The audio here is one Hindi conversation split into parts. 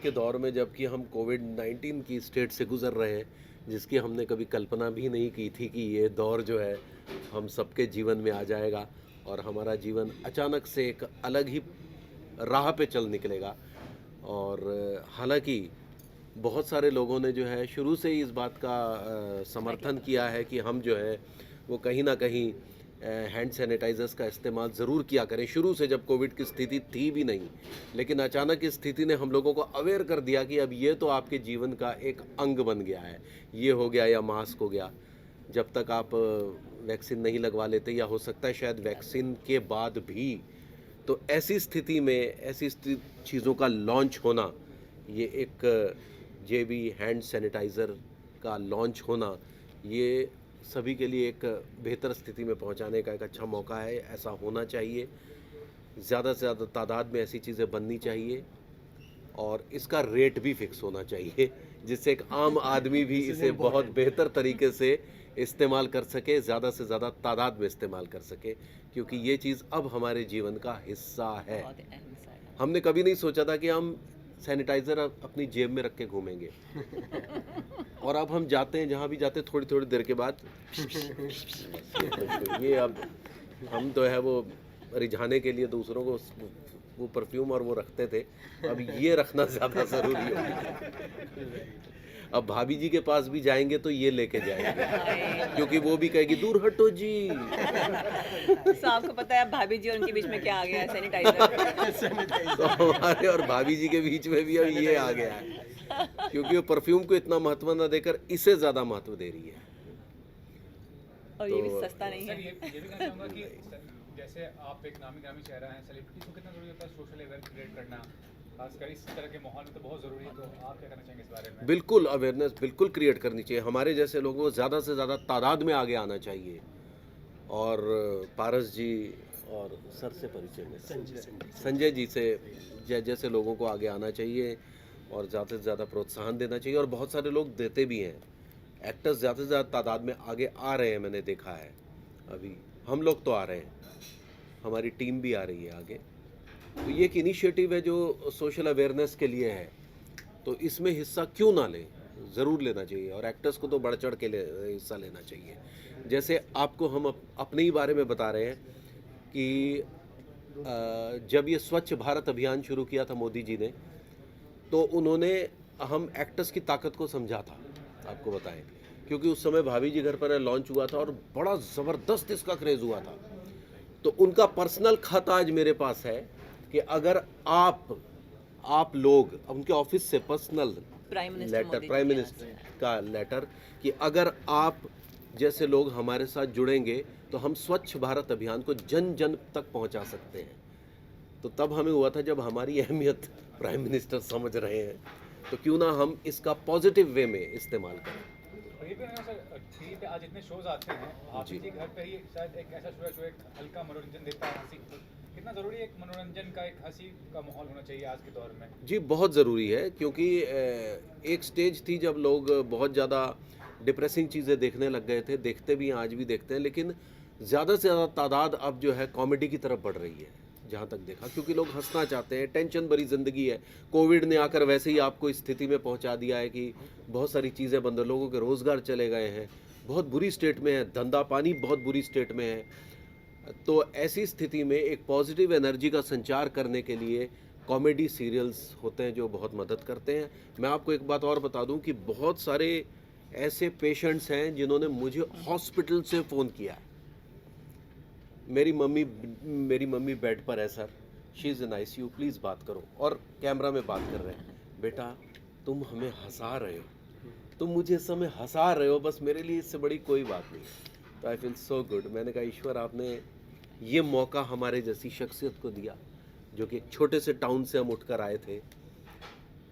के दौर में, जबकि हम कोविड-19 की स्टेट से गुज़र रहे हैं, जिसकी हमने कभी कल्पना भी नहीं की थी कि ये दौर जो है हम सबके जीवन में आ जाएगा और हमारा जीवन अचानक से एक अलग ही राह पे चल निकलेगा। और हालाँकि बहुत सारे लोगों ने जो है शुरू से ही इस बात का समर्थन किया है कि हम जो है वो कहीं न कहीं हैंड सैनिटाइज़र्स का इस्तेमाल ज़रूर किया करें। शुरू से जब कोविड की स्थिति थी भी नहीं, लेकिन अचानक इस स्थिति ने हम लोगों को अवेयर कर दिया कि अब ये तो आपके जीवन का एक अंग बन गया है। ये हो गया या मास्क हो गया। जब तक आप वैक्सीन नहीं लगवा लेते, या हो सकता है शायद वैक्सीन के बाद भी, तो ऐसी स्थिति में चीज़ों का लॉन्च होना, ये एक जेबी हैंड सैनिटाइज़र का लॉन्च होना, ये सभी के लिए एक बेहतर स्थिति में पहुंचाने का एक अच्छा मौका है। ऐसा होना चाहिए, ज़्यादा से ज़्यादा तादाद में ऐसी चीज़ें बननी चाहिए और इसका रेट भी फिक्स होना चाहिए, जिससे एक आम आदमी भी इसे बहुत बेहतर तरीके से इस्तेमाल कर सके, ज़्यादा से ज़्यादा तादाद में इस्तेमाल कर सके, क्योंकि ये चीज़ अब हमारे जीवन का हिस्सा है। बहुत अहम सा है। हमने कभी नहीं सोचा था कि हम सैनिटाइज़र अपनी जेब में रख के घूमेंगे। और अब हम जाते हैं, जहाँ भी जाते हैं, थोड़ी-थोड़ी देर के बाद ये अब हम तो है वो रिझाने के लिए दूसरों को वो परफ्यूम और वो रखते थे, अब ये रखना ज़्यादा ज़रूरी हो गया। अब भाभी जी के पास भी जाएँगे तो ये लेके जाएँगे, क्योंकि वो भी कहेगी दूर हटो जी। तो आपको पता है अब भाभी जी और उनके बीच में क्या आ गया है? सैनिटाइज़र। तो हमारे और भाभी जी के बीच में भी अब ये आ गया है, क्योंकि वो परफ्यूम को इतना महत्व ना देकर इसे ज़्यादा महत्व दे रही है। और ये भी तो सस्ता नहीं सर, है। ये भी कहना चाहूँगा कि जैसे आप एक नामी गिरामी चेहरा हैं, सेलिब्रिटी को कितना ज़रूरी होता है सोशल अवेयर क्रिएट करना, खासकर इस तरह के माहौल में तो बहुत ज़रूरी है। तो आप क्या कहना चाहेंगे इस बारे में? बिल्कुल अवेयरनेस बिल्कुल क्रिएट करनी चाहिए। हमारे जैसे लोगों को ज़्यादा से ज़्यादा तादाद में आगे आना चाहिए। और पारस जी और सर से परिचय में संजय जी से जैसे लोगों को आगे आना चाहिए और ज़्यादा से ज़्यादा प्रोत्साहन देना चाहिए, और बहुत सारे लोग देते भी हैं। एक्टर्स ज़्यादा से ज़्यादा तादाद में आगे आ रहे हैं, मैंने देखा है। अभी हम लोग तो आ रहे हैं, हमारी टीम भी आ रही है आगे। तो ये एक इनिशिएटिव है जो सोशल अवेयरनेस के लिए है, तो इसमें हिस्सा क्यों ना लें, ज़रूर लेना चाहिए। और एक्टर्स को तो बढ़ चढ़ के हिस्सा लेना चाहिए। जैसे आपको हम अपने ही बारे में बता रहे हैं कि जब ये स्वच्छ भारत अभियान शुरू किया था मोदी जी ने, तो उन्होंने हम एक्टर्स की ताकत को समझा था, आपको बताएं, क्योंकि उस समय भाभी जी घर पर लॉन्च हुआ था और बड़ा ज़बरदस्त इसका क्रेज़ हुआ था। तो उनका पर्सनल खत आज मेरे पास है कि अगर आप लोग उनके ऑफिस से personal prime minister letter, Modi ji prime के यहाँ मिनिस्टर से। का लेटर, कि अगर आप जैसे लोग हमारे साथ जुड़ेंगे तो हम स्वच्छ भारत अभियान को जन जन तक पहुंचा सकते हैं। तो तब हमें हुआ था जब हमारी अहमियत प्राइम मिनिस्टर समझ रहे हैं, तो क्यों ना हम इसका पॉजिटिव वे में इस्तेमाल करें। और ये भी है ना सर, टीवी पे आज इतने शोज आते हैं, आप जी। जी घर पे ही शायद एक ऐसा शो है जो एक हल्का मनोरंजन देता है, हंसी। कितना ज़रूरी है एक मनोरंजन का, एक हंसी का माहौल होना चाहिए आज के दौर में? जी, बहुत ज़रूरी है, क्योंकि एक स्टेज थी जब लोग बहुत ज़्यादा डिप्रेसिंग चीज़ें देखने लग गए थे, देखते भी हैं, आज भी देखते हैं, लेकिन ज़्यादा से ज़्यादा तादाद अब जो है कॉमेडी की तरफ बढ़ रही है, जहाँ तक देखा, क्योंकि लोग हंसना चाहते हैं। टेंशन भरी ज़िंदगी है, कोविड ने आकर वैसे ही आपको इस स्थिति में पहुँचा दिया है कि बहुत सारी चीज़ें बंद, लोगों के रोज़गार चले गए हैं, बहुत बुरी स्टेट में है, धंधा पानी बहुत बुरी स्टेट में है। तो ऐसी स्थिति में एक पॉजिटिव एनर्जी का संचार करने के लिए कॉमेडी सीरियल्स होते हैं जो बहुत मदद करते हैं। मैं आपको एक बात और बता दूं कि बहुत सारे ऐसे पेशेंट्स हैं जिन्होंने मुझे हॉस्पिटल से फ़ोन किया है। मेरी मम्मी बेड पर है sir, she is in ICU, please बात करो, और कैमरा में बात कर रहे हैं, बेटा तुम हमें हंसा रहे हो, तुम मुझे इस समय हंसा रहे हो, बस मेरे लिए इससे बड़ी कोई बात नहीं। तो आई फील सो गुड। मैंने कहा ईश्वर आपने ये मौका हमारे जैसी शख्सियत को दिया, जो कि एक छोटे से टाउन से हम उठकर आए थे,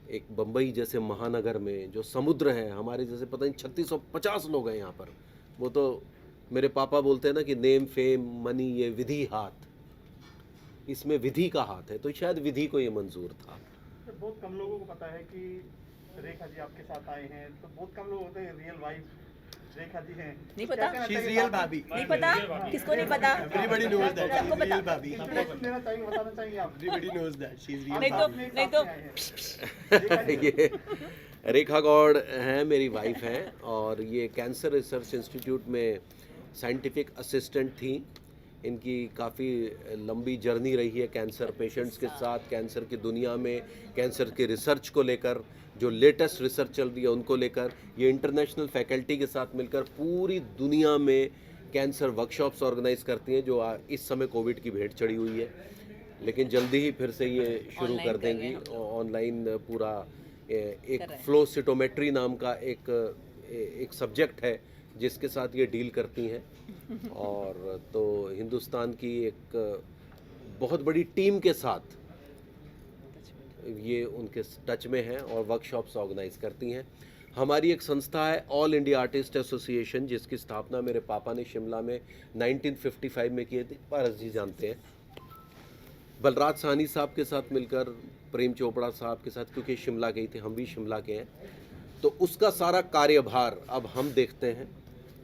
एक बम्बई जैसे महानगर में जो समुद्र है, हमारे जैसे पता नहीं 3650 लोग हैं यहाँ पर। वो तो मेरे पापा बोलते हैं ना कि नेम फेम मनी ये विधि हाथ, इसमें विधि का हाथ है, तो शायद विधि को ये मंजूर था। तो बहुत कम लोगों को पता है कि रेखा जी आपके साथ आए हैं, तो बहुत कम लोग होते हैं रियल वाइफ रेखा जी हैं, नहीं पता? She's real भाभी। नहीं पता? किसको नहीं पता? Everybody knows that सबको she's पता। real भाभी। Impression देना चाहेंगे, बताना चाहेंगे आप? Everybody knows that she's real नहीं तो भाभी। नहीं तो ये रेखा गौड़ हैं, मेरी वाइफ हैं, और ये कैंसर रिसर्च इंस्टीट्यूट में साइंटिफिक असिस्टेंट थी। इनकी काफ़ी लंबी जर्नी रही है कैंसर पेशेंट्स के साथ, कैंसर की दुनिया में, कैंसर के रिसर्च को लेकर, जो लेटेस्ट रिसर्च चल रही है उनको लेकर। ये इंटरनेशनल फैकल्टी के साथ मिलकर पूरी दुनिया में कैंसर वर्कशॉप्स ऑर्गेनाइज करती हैं, जो इस समय कोविड की भेंट चढ़ी हुई है, लेकिन जल्दी ही फिर से ये शुरू Online कर कर रहे देंगी। हैं हम ऑनलाइन पूरा एक कर रहे हैं। फ्लो सिटोमेट्री नाम का एक सब्जेक्ट है जिसके साथ ये डील करती हैं। और तो हिंदुस्तान की एक बहुत बड़ी टीम के साथ ये उनके टच में हैं और वर्कशॉप्स ऑर्गेनाइज करती हैं। हमारी एक संस्था है ऑल इंडिया आर्टिस्ट एसोसिएशन, जिसकी स्थापना मेरे पापा ने शिमला में 1955 में की थी। पारस जी जानते हैं, बलराज साहनी साहब के साथ मिलकर, प्रेम चोपड़ा साहब के साथ, क्योंकि शिमला के ही थे, हम भी शिमला के हैं, तो उसका सारा कार्यभार अब हम देखते हैं,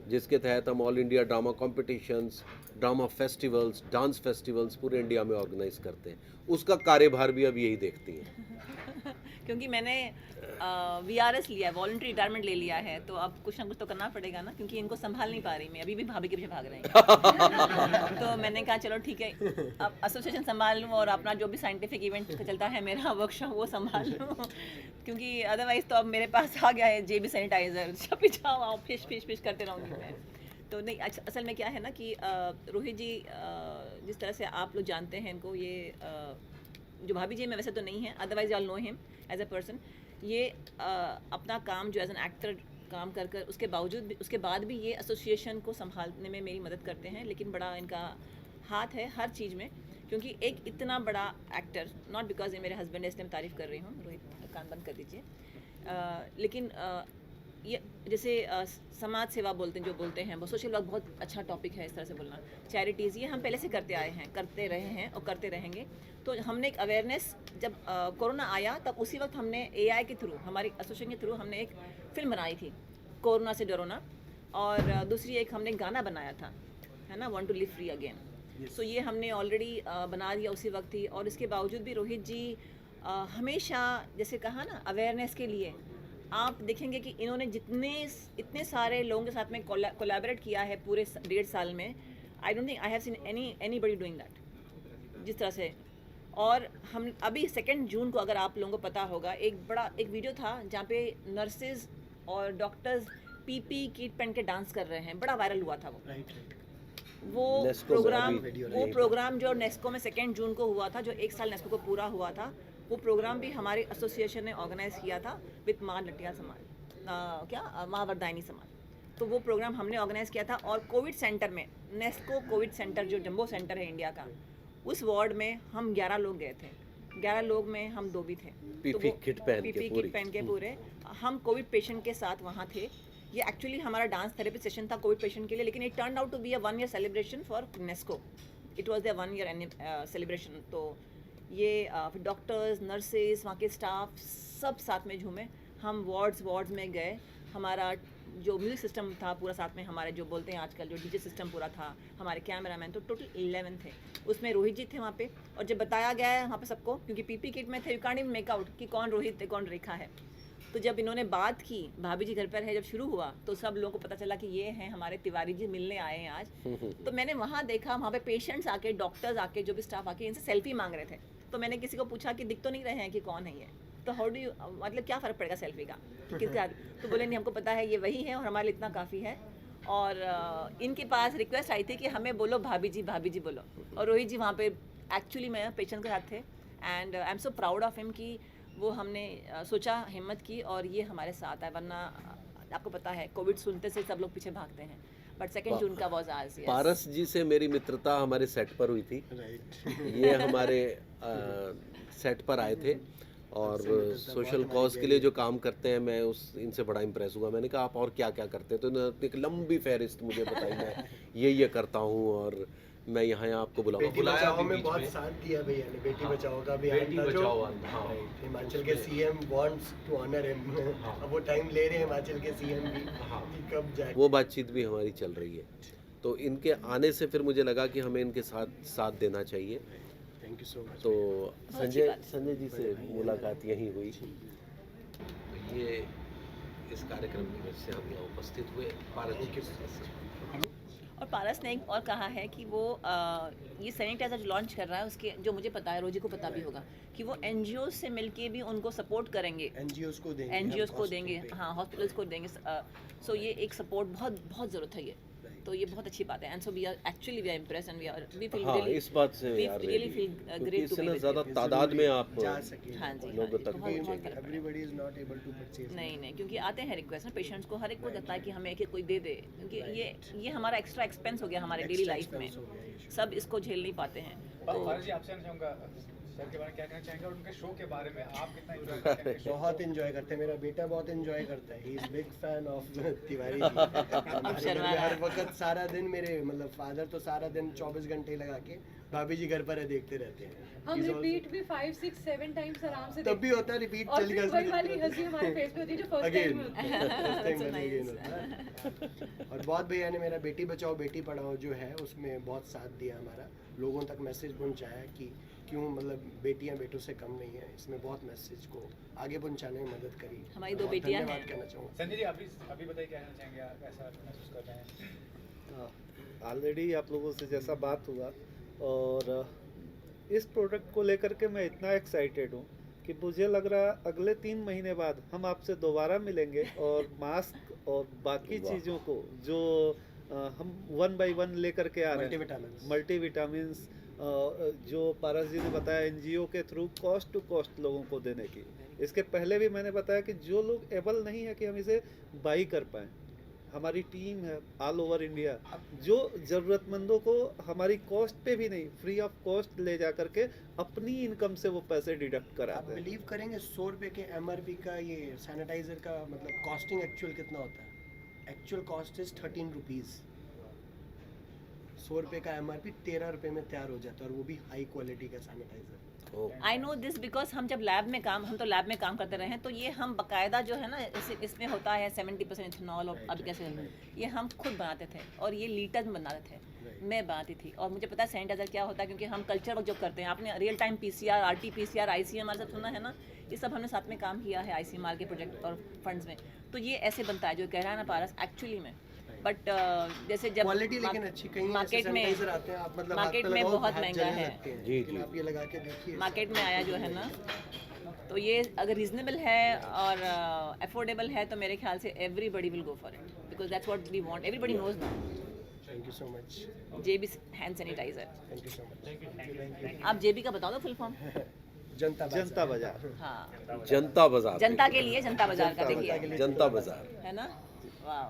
जिसके तहत हम all India drama competitions, drama festivals, dance festivals पूरे इंडिया में ऑर्गेनाइज करते हैं। उसका कार्यभार भी अब यही देखती हैं। क्योंकि मैंने VRS लिया है, वॉलंटरी रिटायरमेंट ले लिया है, तो अब कुछ ना कुछ तो करना पड़ेगा ना, क्योंकि इनको संभाल नहीं पा रही मैं, अभी भी भाभी के पीछे भाग रहे हैं। तो मैंने कहा चलो ठीक है, अब एसोसिएशन संभाल लूँ और अपना जो भी साइंटिफिक इवेंट चलता है मेरा वर्कशॉप वो संभाल लूँ, क्योंकि अदरवाइज़ तो अब मेरे पास आ गया है JB सैनिटाइज़र, छपी जाओ आओ फिश करते रहूँगी मैं। तो नहीं, असल में क्या है ना कि रोहित जी, जिस तरह से आप लोग जानते हैं इनको, ये जो भाभी जी में वैसे तो नहीं है, otherwise all know him as a person. ये अपना काम जो एज एन एक्टर काम कर कर उसके बाद भी ये एसोसिएशन को संभालने में मेरी मदद करते हैं, लेकिन बड़ा इनका हाथ है हर चीज़ में, क्योंकि एक इतना बड़ा एक्टर, नॉट बिकॉज ये मेरे हस्बैंड है इसलिए मैं तारीफ़ कर रही हूँ, रोहित कान बंद कर दीजिए, लेकिन ये जैसे समाज सेवा बोलते हैं, जो बोलते हैं वो सोशल वर्क, बहुत अच्छा टॉपिक है इस तरह से बोलना। चैरिटीज़ ये हम पहले से करते आए हैं, करते रहे हैं और करते रहेंगे। तो हमने एक अवेयरनेस, जब कोरोना आया तब उसी वक्त हमने AI के थ्रू, हमारी एसोसिएशन के थ्रू हमने एक फ़िल्म बनाई थी, कोरोना से डरोना, और दूसरी एक हमने गाना बनाया था, है ना, want to live free again. So ये हमने ऑलरेडी बना दिया उसी वक्त ही। और इसके बावजूद भी रोहित जी हमेशा, जैसे कहा ना, अवेयरनेस के लिए आप देखेंगे कि इन्होंने इतने सारे लोगों के साथ में कोलैबोरेट किया है पूरे 1.5 साल में। I don't think I have seen anybody doing that जिस तरह से। और हम अभी 2 जून को, अगर आप लोगों को पता होगा, एक वीडियो था जहाँ पे नर्सेज और डॉक्टर्स PP किट पहन के डांस कर रहे हैं, बड़ा वायरल हुआ था वो। वो नेस्को प्रोग्राम जो नेस्को में 2 जून को हुआ था, जो 1 साल नेस्को को पूरा हुआ था, वो प्रोग्राम भी हमारे एसोसिएशन ने ऑर्गेनाइज किया था विद माँ लटिया समाज, माँ वरदायनी समाज। तो वो प्रोग्राम हमने ऑर्गेनाइज किया था। और कोविड सेंटर में, नेस्को कोविड सेंटर जो जम्बो सेंटर है इंडिया का, उस वार्ड में हम 11 लोग गए थे। 11 लोग में हम 2 भी थे। PP किट पहन के पूरे हम कोविड पेशेंट के साथ वहाँ थे। ये एक्चुअली हमारा डांस थेरेपी सेशन था कोविड पेशेंट के लिए, लेकिन it turn out to be a 1 year celebration for Nesco. It was there 1 year celebration. तो ये फिर डॉक्टर्स, नर्सेज, वहाँ के स्टाफ सब साथ में झूमे। हम वार्ड्स में गए। हमारा जो म्यूजिक सिस्टम था पूरा साथ में, हमारे जो बोलते हैं आजकल जो DJ सिस्टम पूरा था, हमारे कैमरामैन, तो टोटल 11 थे। उसमें रोहित जी थे वहाँ पे। और जब बताया गया है वहाँ पे सबको, क्योंकि PP किट में थे, you can't even make out कि कौन रोहित है कौन रेखा है। तो जब इन्होंने बात की, भाभी जी घर पर है, जब शुरू हुआ तो सब लोगों को पता चला कि ये हैं हमारे तिवारी जी, मिलने आए हैं आज। तो मैंने वहाँ देखा, वहाँ पे पेशेंट्स आके, डॉक्टर्स आके, जो भी स्टाफ आके इनसे सेल्फी मांग रहे थे। तो मैंने किसी को पूछा कि दिख तो नहीं रहे हैं कि कौन है ये, तो हाउ डू यू, मतलब क्या फ़र्क पड़ेगा सेल्फी का, किसका? तो बोले नहीं, हमको पता है ये वही है और हमारे लिए इतना काफ़ी है। और इनके पास रिक्वेस्ट आई थी कि हमें बोलो भाभी जी बोलो। और रोहित जी वहाँ पे एक्चुअली मैं पेशेंट के साथ थे, and I am so proud of him कि वो हमने सोचा, हिम्मत की और ये हमारे साथ है। वरना आपको पता है कोविड सुनते से सब लोग पीछे भागते हैं। बट 2 जून का वाज आज। पारस जी से मेरी मित्रता हमारे सेट पर हुई थी। ये हमारे सेट पर आए थे और सोशल कॉज के लिए जो काम करते हैं, मैं इनसे बड़ा इम्प्रेस हुआ। मैंने कहा आप और क्या क्या करते हैं, तो इन्होंने एक लंबी फहरिस्त मुझे बताई, मैं ये करता हूँ और मैं यहाँ आपको बुलाऊंगा। बेटी बुलाया बचाओ भी में बीच बहुत में। साथ दिया भैया ने। बेटी हाँ, बचाओ का भी बेटी आता जो बचाओ, हाँ। Right, हिमाचल के CM wants to honour him. हाँ। अब वो टाइम ले रहे हैं हिमाचल के सीएम भी हाँ। कि कब जाए। वो बातचीत भी हमारी चल रही है। तो इनके आने से फिर मुझे लगा कि हमें इनके साथ देना चाहिए। Thank you so much. तो अच्छी बात। संजय जी से मुलाकात यहीं हुई। ये इस कार्यक्रम में से हम यहाँ उपस्थित हुए। और पारस ने एक और कहा है कि वो ये सैनिटाइजर जो लॉन्च कर रहा है उसके जो मुझे पता है, रोजी को पता भी होगा, कि वो एनजीओ से मिलके भी उनको सपोर्ट करेंगे, एनजीओस को देंगे। एनजीओस हम को cost देंगे, पे। हाँ हॉस्पिटल्स को देंगे। सो ये एक सपोर्ट बहुत बहुत ज़रूरत है ये, तो ये बहुत अच्छी बात है। And so we are actually we are impressed and we feel हाँ, इस बात से we यार really feel क्योंकि great to इससे be ना with ज़्यादा you. तादाद में आप जा सके। हाँ जी, लोगों तक बहुत पहुंचेंगे। फर्क पड़ता है। Everybody is not able to purchase. नहीं क्योंकि आते हैं रिक्वेस्ट ना पेशेंट्स को, हर एक को लगता है कि हमें एक कोई दे दे, क्योंकि ये हमारा एक्स्ट्रा एक्सपेंस हो गया हमारे डेली लाइफ में, सब इसको झेल नहीं पाते हैं। फारूक जी आपसे जानना चाहूँगा सर के बारे में क्या कहना चाहेंगे और उनके शो के बारे में आप कितना एंजॉय करते हैं? बहुत एंजॉय करते हैं। मेरा बेटा बहुत एंजॉय करता है। He is big fan of Tiwari ji. हमारे घर शर्मा में रहा हर है। वक्त सारा दिन मेरे मतलब फादर तो सारा दिन 24 घंटे लगा के भाभी जी घर पर है देखते रहते हैं। हम He's also- रिपीट भी 5 6 7 टाइम्स आराम से तब भी देखते होता है रिपीट हैं। और चली फिर वही वाली हंसी हमारे फेस पे होती है जो फर्स्ट अगेन टाइम में होती है। That's so again nice. होता है। और बहुत भैया ने मेरा बेटी बचाओ बेटी पढ़ाओ जो है उसमें बहुत साथ दिया हमारा, लोगों तक मैसेज पहुंचाया कि क्यों मतलब बेटियां बेटों से कम नहीं है, इसमें बहुत मैसेज को आगे पहुंचाने में मदद करी। हमारी दो बहुत बेटियां धन्यवाद हैं। कहना चाहूँगा। संजय जी अभी बताइए क्या कहना चाहेंगे, आप ऐसा महसूस कर रहे हैं? ऑलरेडी आप लोगों से जैसा बात हुआ, और इस प्रोडक्ट को लेकर के मैं इतना एक्साइटेड हूँ कि मुझे लग रहा है अगले 3 महीने बाद हम आपसे दोबारा मिलेंगे और मास्क और बाकी वाह। चीज़ों को जो हम 1 by 1 लेकर के आ रहे हैं, मल्टीविटामिन्स। मल्टीविटामिन्स जो पारस जी ने बताया एनजीओ के थ्रू कॉस्ट टू कॉस्ट लोगों को देने की। इसके पहले भी मैंने बताया कि जो लोग एबल नहीं है कि हम इसे बाई कर पाएँ, हमारी टीम है ऑल ओवर इंडिया जो ज़रूरतमंदों को हमारी कॉस्ट पे भी नहीं, फ्री ऑफ कॉस्ट ले जा करके अपनी इनकम से वो पैसे डिडक्ट आप कराते हैं। बिलीव करेंगे 100 रुपये के एमआरपी का ये सैनिटाइजर का मतलब कॉस्टिंग एक्चुअल कितना होता है? Actual cost is 13 rupees. 100 रुपये का एमआरपी 13 रुपये में तैयार हो जाता है, और वो भी हाई क्वालिटी का sanitiser. I know this because हम जब लैब में काम करते रहे हैं, तो ये हम बकायदा जो है ना इसमें होता है 70% इथेनॉल, और अब कैसे ये हम खुद बनाते थे और ये लीटर में बनाते थे, मैं बनाती थी। और मुझे पता है सैनिटाइजर क्या होता है, क्योंकि हम कल्चर वर्क जो करते हैं, आपने real time PCR RT-PCR ICMR सब सुना है ना, ये सब हमने साथ में काम किया है ICMR के प्रोजेक्ट और फंड्स में। तो ये ऐसे बनता है जो कह रहा है ना पारस, एक्चुअली में। बट जैसे जब क्वालिटी लेकिन अच्छी, कहीं मार्केट में सैनिटाइजर आते हैं आप मतलब मार्केट हाथ पे में लगाओ, बहुत हाथ महंगा जलने है। लगते हैं। जी, लेकिन जी। आप ये लगा के देखिए। मार्केट में आया जो है ना, तो ये अगर रीजनेबल है और अफोर्डेबल है तो मेरे ख्याल से everybody will go for it, because that's what we want, everybody knows now. Thank you so much. JB hand sanitiser. Thank you so much. आप JB का बता दो फुल फॉर्म। जनता बाजार। हाँ, जनता बाजार, जनता के लिए जनता बाजार का जनता देखिए, जनता बाजार। है ना, वाह।